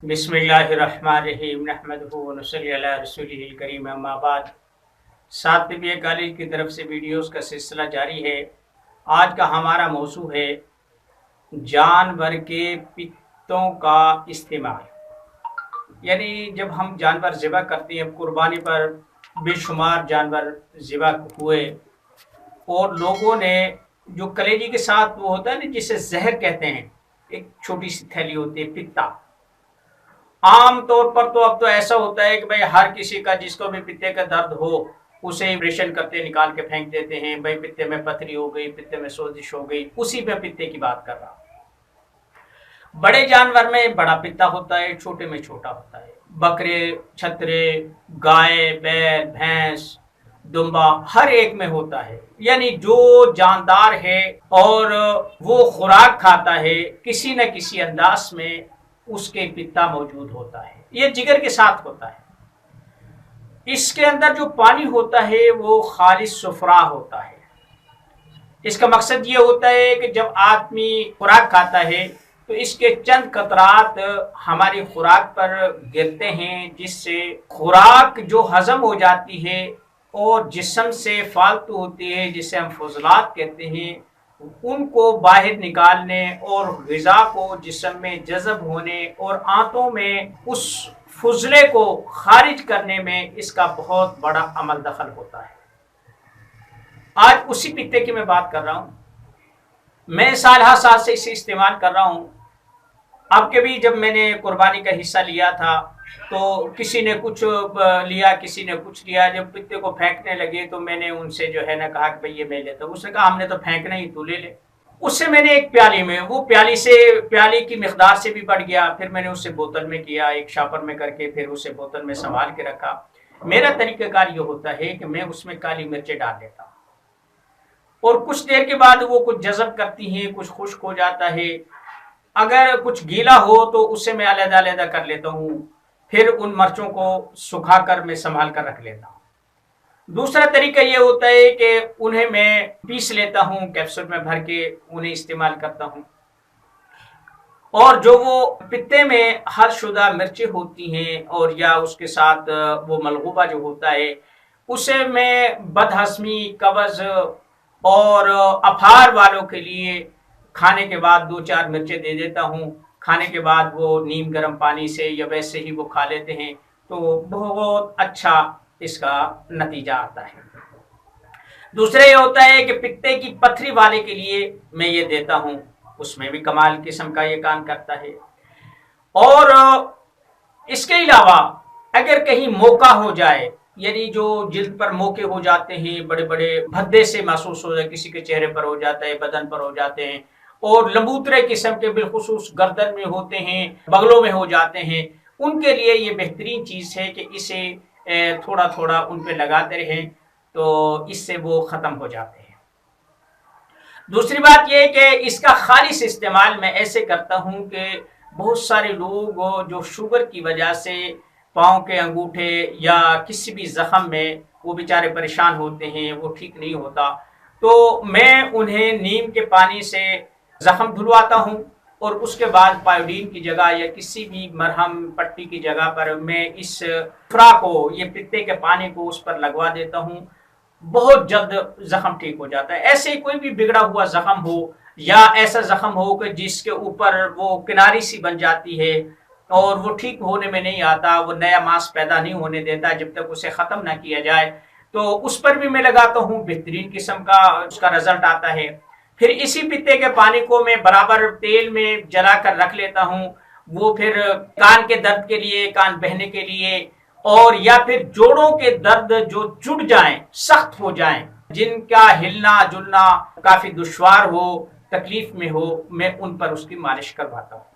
بسم اللہ الرحمن الرحیم نحمدہ ونصلی علی رسولہ الکریم اما بعد۔ ساتھ طبیہ کالج کی طرف سے ویڈیوز کا سلسلہ جاری ہے۔ آج کا ہمارا موضوع ہے جانور کے پتوں کا استعمال، یعنی جب ہم جانور ذبح کرتے ہیں، قربانی پر بے شمار جانور ذبح ہوئے اور لوگوں نے جو کلیجی کے ساتھ وہ ہوتا ہے نا جسے زہر کہتے ہیں، ایک چھوٹی سی تھیلی ہوتی ہے پتا۔ عام طور پر تو اب تو ایسا ہوتا ہے کہ بھائی ہر کسی کا جس کو بھی پتے کا درد ہو اسے آپریشن کرتے نکال کے پھینک دیتے ہیں، بھائی پتے میں پتھری ہو گئی، پتے میں سوزش ہو گئی، اسی پہ پتے کی بات کر رہا ہوں۔ بڑے جانور میں بڑا پتا ہوتا ہے، چھوٹے میں چھوٹا ہوتا ہے۔ بکرے، چھترے، گائے، بیل، بھینس، دمبا ہر ایک میں ہوتا ہے، یعنی جو جاندار ہے اور وہ خوراک کھاتا ہے کسی نہ کسی انداز میں اس کے پتا موجود ہوتا ہے۔ یہ جگر کے ساتھ ہوتا ہے۔ اس کے اندر جو پانی ہوتا ہے وہ خالص صفرا ہوتا ہے۔ اس کا مقصد یہ ہوتا ہے کہ جب آدمی خوراک کھاتا ہے تو اس کے چند قطرات ہماری خوراک پر گرتے ہیں، جس سے خوراک جو ہضم ہو جاتی ہے اور جسم سے فالتو ہوتی ہے جسے ہم فضلات کہتے ہیں، ان کو باہر نکالنے اور غذا کو جسم میں جذب ہونے اور آنتوں میں اس فضلے کو خارج کرنے میں اس کا بہت بڑا عمل دخل ہوتا ہے۔ آج اسی پتے کی میں بات کر رہا ہوں۔ میں سال ہر سال سے اسے استعمال کر رہا ہوں۔ اب کے بھی جب میں نے قربانی کا حصہ لیا تھا تو کسی نے کچھ لیا، کسی نے کچھ لیا۔ جب پتے کو پھینکنے لگے تو میں نے ان سے جو ہے نا کہا کہ بھئی یہ میں لیتا ہوں۔ اس نے کہا ہم نے تو پھینکنا ہی، تو لے لے۔ اس سے میں نے ایک پیالی میں، وہ پیالی کی مقدار سے بھی بڑھ گیا، پھر میں نے اسے بوتل میں کیا، ایک شاپر میں کر کے پھر اسے بوتل میں سنبھال کے رکھا۔ میرا طریقہ کار یہ ہوتا ہے کہ میں اس میں کالی مرچیں ڈال دیتا ہوں اور کچھ دیر کے بعد وہ کچھ جذب کرتی ہیں، کچھ خشک ہو جاتا ہے۔ اگر کچھ گیلا ہو تو اسے میں علیحدہ علیحدہ کر لیتا ہوں، پھر ان مرچوں کو سکھا کر میں سنبھال کر رکھ لیتا ہوں۔ دوسرا طریقہ یہ ہوتا ہے کہ انہیں میں پیس لیتا ہوں، کیپسول میں بھر کے انہیں استعمال کرتا ہوں۔ اور جو وہ پتے میں حل شدہ مرچیں ہوتی ہیں اور یا اس کے ساتھ وہ ملغوبہ جو ہوتا ہے، اسے میں بدہضمی، قبض اور افار والوں کے لیے کھانے کے بعد 2-4 مرچیں دے دیتا ہوں۔ کھانے کے بعد وہ نیم گرم پانی سے یا ویسے ہی وہ کھا لیتے ہیں تو بہت اچھا اس کا نتیجہ آتا ہے۔ دوسرا یہ ہوتا ہے کہ پتے کی پتھری والے کے لیے میں یہ دیتا ہوں، اس میں بھی کمال قسم کا یہ کام کرتا ہے۔ اور اس کے علاوہ اگر کہیں موقع ہو جائے، یعنی جو جلد پر موقع ہو جاتے ہیں، بڑے بڑے بھدے سے محسوس ہو جائے، کسی کے چہرے پر ہو جاتا ہے، بدن پر ہو جاتے ہیں، اور لمبوترے قسم کے بالخصوص گردن میں ہوتے ہیں، بغلوں میں ہو جاتے ہیں، ان کے لیے یہ بہترین چیز ہے کہ اسے تھوڑا تھوڑا ان پہ لگاتے رہیں تو اس سے وہ ختم ہو جاتے ہیں۔ دوسری بات یہ کہ اس کا خالص استعمال میں ایسے کرتا ہوں کہ بہت سارے لوگ جو شوگر کی وجہ سے پاؤں کے انگوٹھے یا کسی بھی زخم میں وہ بیچارے پریشان ہوتے ہیں، وہ ٹھیک نہیں ہوتا، تو میں انہیں نیم کے پانی سے زخم دھلواتا ہوں اور اس کے بعد پائیوڈین کی جگہ یا کسی بھی مرہم پٹی کی جگہ پر میں اس فرا کو، یہ پتے کے پانی کو اس پر لگوا دیتا ہوں۔ بہت جلد زخم ٹھیک ہو جاتا ہے۔ ایسے کوئی بھی بگڑا ہوا زخم ہو یا ایسا زخم ہو کہ جس کے اوپر وہ کناری سی بن جاتی ہے اور وہ ٹھیک ہونے میں نہیں آتا، وہ نیا ماس پیدا نہیں ہونے دیتا جب تک اسے ختم نہ کیا جائے، تو اس پر بھی میں لگاتا ہوں، بہترین قسم کا اس کا رزلٹ آتا ہے۔ پھر اسی پتے کے پانی کو میں برابر تیل میں جلا کر رکھ لیتا ہوں، وہ پھر کان کے درد کے لیے، کان بہنے کے لیے، اور یا پھر جوڑوں کے درد جو جڑ جائیں، سخت ہو جائیں، جن کا ہلنا جلنا کافی دشوار ہو، تکلیف میں ہو، میں ان پر اس کی مالش کرواتا ہوں۔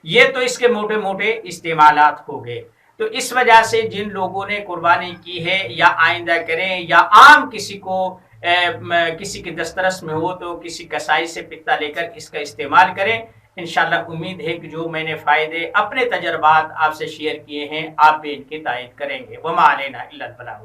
یہ تو اس کے موٹے موٹے استعمالات ہو گئے۔ تو اس وجہ سے جن لوگوں نے قربانی کی ہے یا آئندہ کریں یا عام کسی کو کسی کے دسترس میں ہو تو کسی کسائی سے پتا لے کر اس کا استعمال کریں۔ انشاءاللہ امید ہے کہ جو میں نے فائدے اپنے تجربات آپ سے شیئر کیے ہیں آپ بھی ان کی تائید کریں گے۔ وما علینا الا البلاغ۔